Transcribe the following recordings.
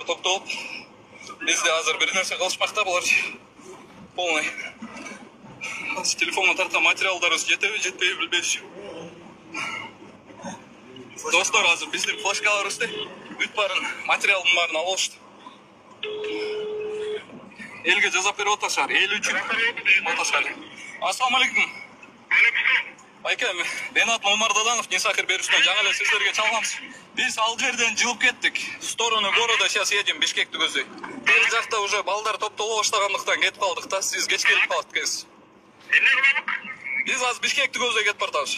топтолуп, бизде азыр бир нерсе кылышмакта булар. Полный. Телефонго тарта материалдарыбыз жетеби, жетпейби билбейбиз. Достор, азыр биздин флешкаларыбызды бүт барын материалдын баарын алып алышты. Элге жазап берип атышар, эл үчүн атышар. Ассаламу алейкум. Байке, Бенат Момардаданов, Несахир берүүсүнөн жаңы эле сиздерге чалганбыз. Биз ал жерден жылып кеттик. В сторону города сейчас едем, Бишкекти көздөй. Бер жакта уже балдар топтоло баштагандыктан кетип калдык да, сиз кеч келип калдык экенсиз. Биз азыр Бишкекти көздөй кетип бартабыз.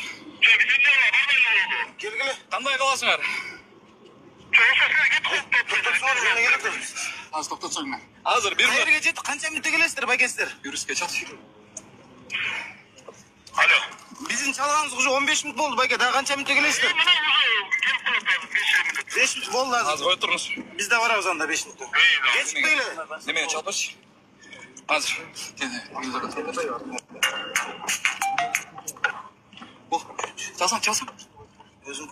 Келгиле. Кандай кыласыңар? Азыр токтотсоң. Азыр бир Жерге жетип канча мүнөттө келесиздер, байкесиздер? Юриске чал. Алло. Биздин чалганыбыз уже 15 мүнөт болду, байке. Дагы канча мүнөттө келесиздер? 5 мүнөт болду азыр. Азыр кой туруңуз. Биз да барабыз анда 5 мүнөттө. Кечикпейле. Немени чалпач? Азыр. Бол. Чалсаң. Өзүм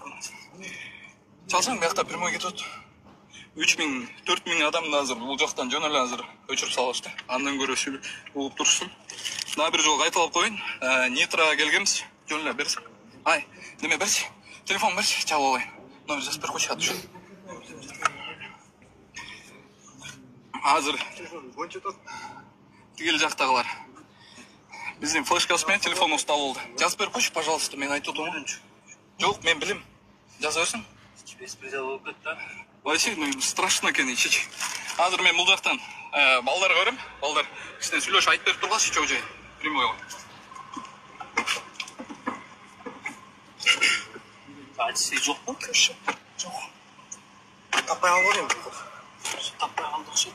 Чалсаң, биякта прямой кетет. 3000, 4000 адамды азыр бул жактан жөн эле азыр өчүрүп салышты. Андан көрө угуп турушсун. Мына бир жол кайталап коюн. Нитро келгенбиз. Жөн эле берсиң. Ай, неме берчи? Телефон берчи, чалып алайын. Номер жазып бер койчу аты. Азыр тигил жактагылар. Биздин флешкабыз менен телефонубуз табылды. Жазып берип койчу, пожалуйста, мен айтып отурмун. Жок, мен билем. Жаза берсиң. беспредел болуп кетти. Вообще, страшно экен ичи. Азыр мен бул жактан балдар көрөм. Балдар кичине сүйлөшүп айтып берип тургачы чогуу жай. Прямойго. Качеси жокпу? Жок. Таппай албадым. Таппай калдык шет.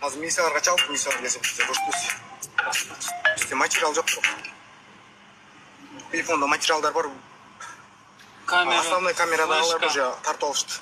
Азыр миссияларга чалып, миссиялар келсе бизде көрсөтөбүз. Бизде материал жок. Телефонда материалдар бар. Камера. Основной камерадагылар уже тартып алышты.